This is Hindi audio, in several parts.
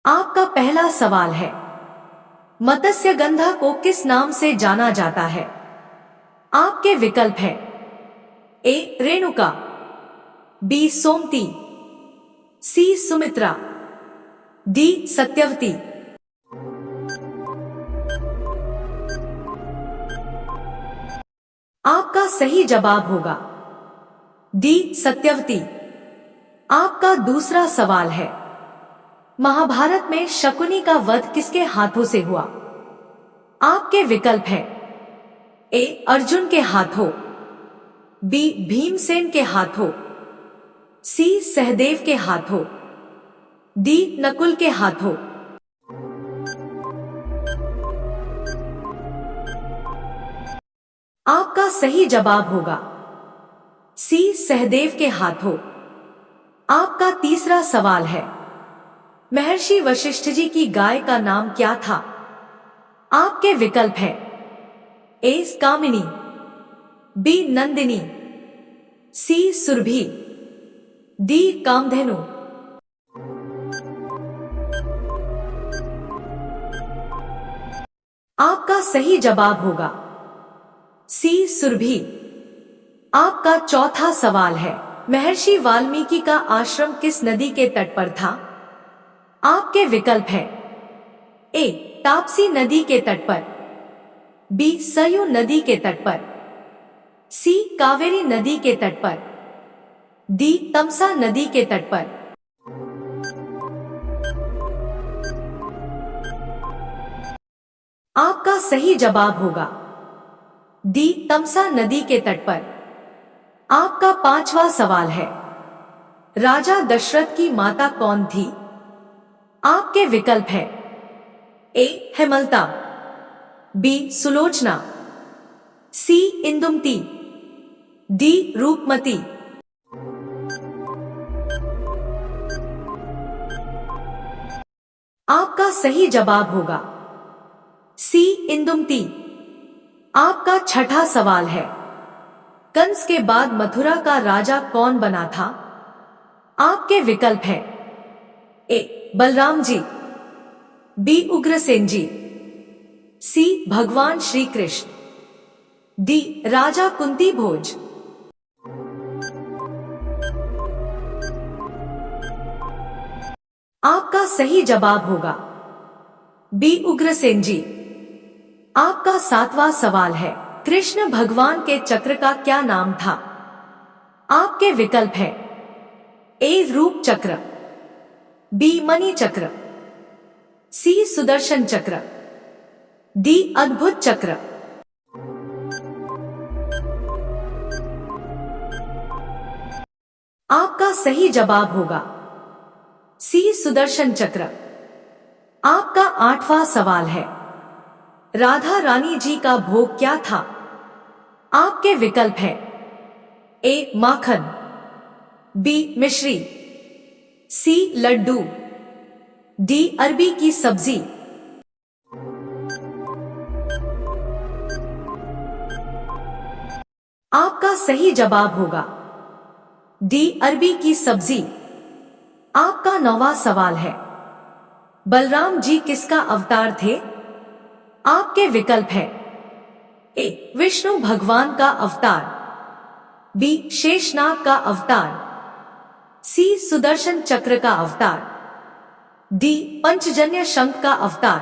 आपका पहला सवाल है, मत्स्यगंधा को किस नाम से जाना जाता है? आपके विकल्प है ए रेणुका, बी सोमती, सी सुमित्रा, डी सत्यवती। आपका सही जवाब होगा डी सत्यवती। आपका दूसरा सवाल है, महाभारत में शकुनी का वध किसके हाथों से हुआ? आपके विकल्प है ए अर्जुन के हाथों, बी भीमसेन के हाथों, सी सहदेव के हाथों, डी नकुल के हाथों। आपका सही जवाब होगा सी सहदेव के हाथों। आपका तीसरा सवाल है, महर्षि वशिष्ठ जी की गाय का नाम क्या था? आपके विकल्प है ए कामिनी, बी नंदिनी, सी सुरभि, डी कामधेनु। आपका सही जवाब होगा सी सुरभि। आपका चौथा सवाल है, महर्षि वाल्मीकि का आश्रम किस नदी के तट पर था? आपके विकल्प है ए ताप्ती नदी के तट पर, बी सरयू नदी के तट पर, सी कावेरी नदी के तट पर, डी तमसा नदी के तट पर। आपका सही जवाब होगा डी तमसा नदी के तट पर। आपका पांचवा सवाल है, राजा दशरथ की माता कौन थी? आपके विकल्प है ए हेमलता, बी सुलोचना, सी इंदुमती, डी रूपमती। आपका सही जवाब होगा सी इंदुमती। आपका छठा सवाल है, कंस के बाद मथुरा का राजा कौन बना था? आपके विकल्प है ए बलराम जी, बी उग्रसेन जी, सी भगवान श्री कृष्ण, डी राजा कुंती भोज। आपका सही जवाब होगा बी उग्रसेन जी। आपका सातवां सवाल है, कृष्ण भगवान के चक्र का क्या नाम था? आपके विकल्प है ए रूप चक्र, बी मणि चक्र, सी सुदर्शन चक्र, डी अद्भुत चक्र। आपका सही जवाब होगा सी सुदर्शन चक्र। आपका आठवां सवाल है, राधा रानी जी का भोग क्या था? आपके विकल्प है ए माखन, बी मिश्री, सी लड्डू, डी अरबी की सब्जी। आपका सही जवाब होगा डी अरबी की सब्जी। आपका नौवां सवाल है, बलराम जी किसका अवतार थे? आपके विकल्प है ए विष्णु भगवान का अवतार, बी शेषनाग का अवतार, सी सुदर्शन चक्र का अवतार, डी पंचजन्य शंख का अवतार।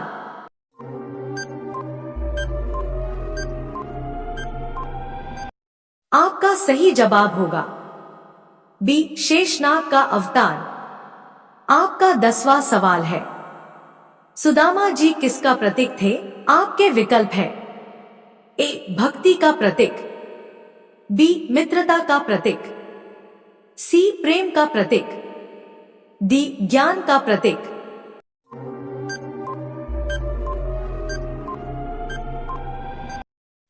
आपका सही जवाब होगा बी शेषनाग का अवतार। आपका 10वां सवाल है, सुदामा जी किसका प्रतीक थे? आपके विकल्प है ए भक्ति का प्रतीक, बी मित्रता का प्रतीक, सी प्रेम का प्रतीक, डी ज्ञान का प्रतीक।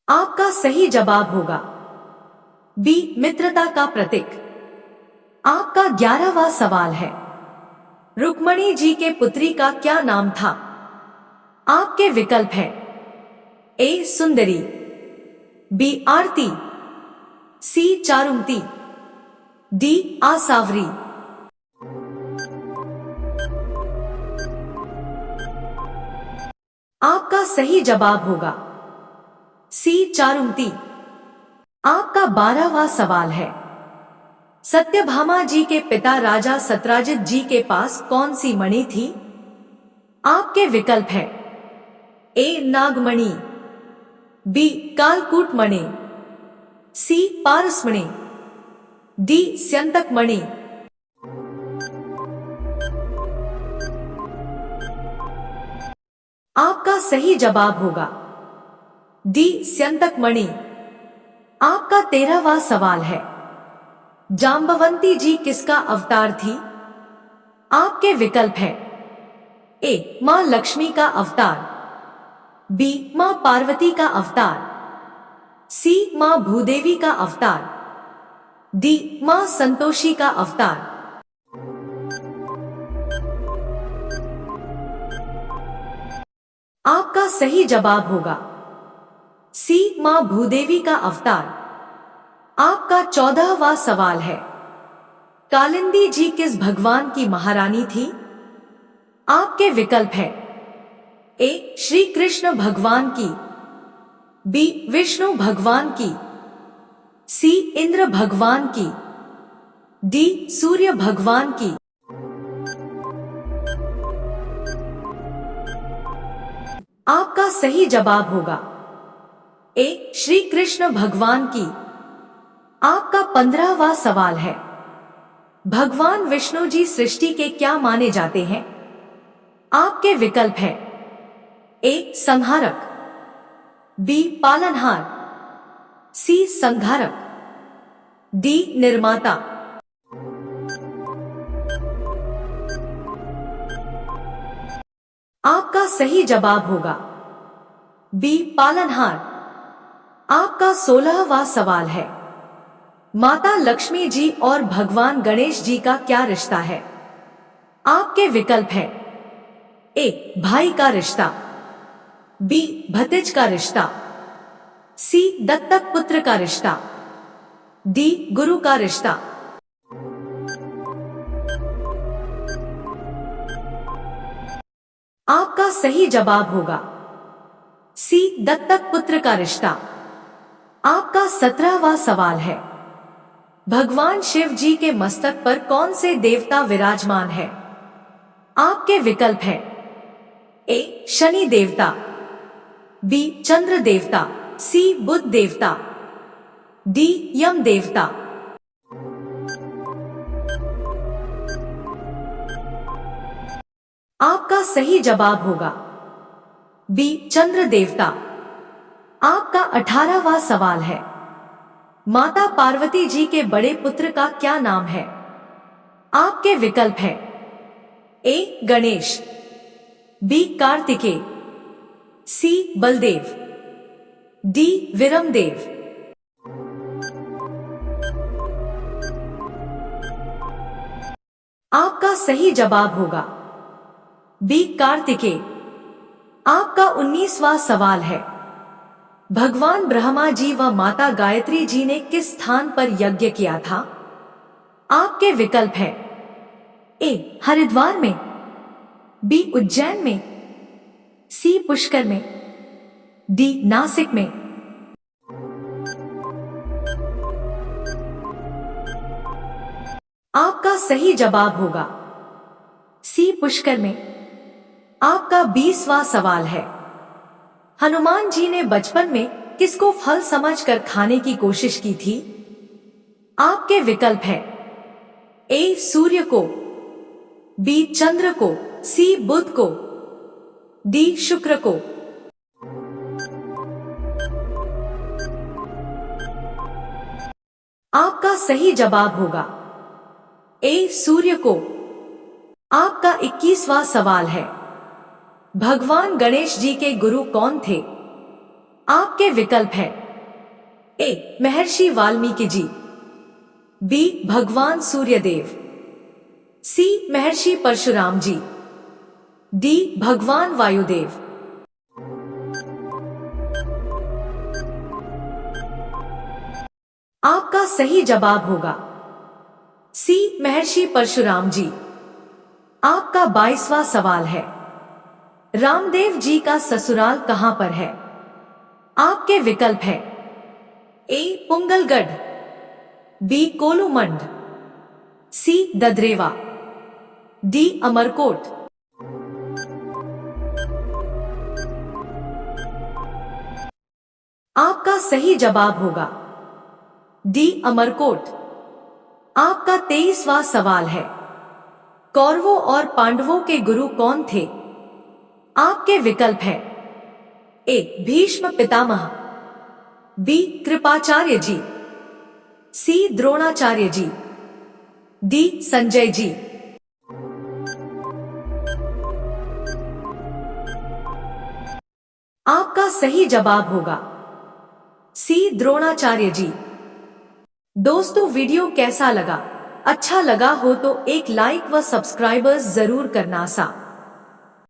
आपका सही जवाब होगा बी मित्रता का प्रतीक। आपका 11वां सवाल है, रुक्मणी जी के पुत्री का क्या नाम था? आपके विकल्प है ए सुंदरी, बी आरती, सी चारुमती, डी आसावरी। आपका सही जवाब होगा सी चारुमती। आपका 12वां सवाल है, सत्यभामा जी के पिता राजा सत्राजित जी के पास कौन सी मणि थी? आपके विकल्प है ए नागमणि, बी कालकूट मणि, सी पारस मणि, डी स्यंतक मणि। आपका सही जवाब होगा डी स्यंतक मणि। आपका 13वां सवाल है, जाम्बवंती जी किसका अवतार थी? आपके विकल्प है ए मां लक्ष्मी का अवतार, बी मां पार्वती का अवतार, सी मां भूदेवी का अवतार, डी मां संतोषी का अवतार। आपका सही जवाब होगा सी मां भूदेवी का अवतार। आपका 14वां सवाल है, कालिंदी जी किस भगवान की महारानी थी? आपके विकल्प है ए श्री कृष्ण भगवान की, बी विष्णु भगवान की, सी इंद्र भगवान की, डी सूर्य भगवान की। आपका सही जवाब होगा ए श्री कृष्ण भगवान की। आपका 15वां सवाल है, भगवान विष्णु जी सृष्टि के क्या माने जाते हैं? आपके विकल्प है ए संहारक, बी पालनहार, सी संघारक, डी निर्माता। आपका सही जवाब होगा बी पालनहार। आपका 16वां सवाल है, माता लक्ष्मी जी और भगवान गणेश जी का क्या रिश्ता है? आपके विकल्प है ए भाई का रिश्ता, बी भतीज का रिश्ता, सी दत्तक पुत्र का रिश्ता, डी गुरु का रिश्ता। आपका सही जवाब होगा सी दत्तक पुत्र का रिश्ता। आपका 17वां सवाल है, भगवान शिव जी के मस्तक पर कौन से देवता विराजमान है? आपके विकल्प है ए शनि देवता, बी चंद्र देवता, सी बुध देवता, डी यम देवता। आपका सही जवाब होगा बी चंद्र देवता। आपका 18वां सवाल है, माता पार्वती जी के बड़े पुत्र का क्या नाम है? आपके विकल्प है ए गणेश, बी कार्तिकेय, सी बलदेव, डी विरमदेव। आपका सही जवाब होगा बी कार्तिकेय। आपका 19वां सवाल है, भगवान ब्रह्मा जी व माता गायत्री जी ने किस स्थान पर यज्ञ किया था? आपके विकल्प है ए हरिद्वार में, बी उज्जैन में, सी पुष्कर में, डी नासिक में। आपका सही जवाब होगा सी पुष्कर में। आपका 20वां सवाल है, हनुमान जी ने बचपन में किसको फल समझकर खाने की कोशिश की थी? आपके विकल्प है ए सूर्य को, बी चंद्र को, सी बुध को, डी शुक्र को। आपका सही जवाब होगा ए सूर्य को। आपका 21वां सवाल है, भगवान गणेश जी के गुरु कौन थे? आपके विकल्प है ए महर्षि वाल्मीकि जी, बी भगवान सूर्यदेव, सी महर्षि परशुराम जी, डी भगवान वायुदेव। आपका सही जवाब होगा सी महर्षि परशुराम जी। आपका 22वां सवाल है, रामदेव जी का ससुराल कहां पर है? आपके विकल्प है ए पुंगलगढ़, बी कोलूमंड, सी ददरेवा, डी अमरकोट। आपका सही जवाब होगा डी अमरकोट। आपका 23वां सवाल है, कौरवों और पांडवों के गुरु कौन थे? आपके विकल्प है ए भीष्म पितामह, बी कृपाचार्य जी, सी द्रोणाचार्य जी, डी संजय जी। आपका सही जवाब होगा सी द्रोणाचार्य जी। दोस्तों, वीडियो कैसा लगा? अच्छा लगा हो तो एक लाइक व सब्सक्राइबर्स जरूर करना सा।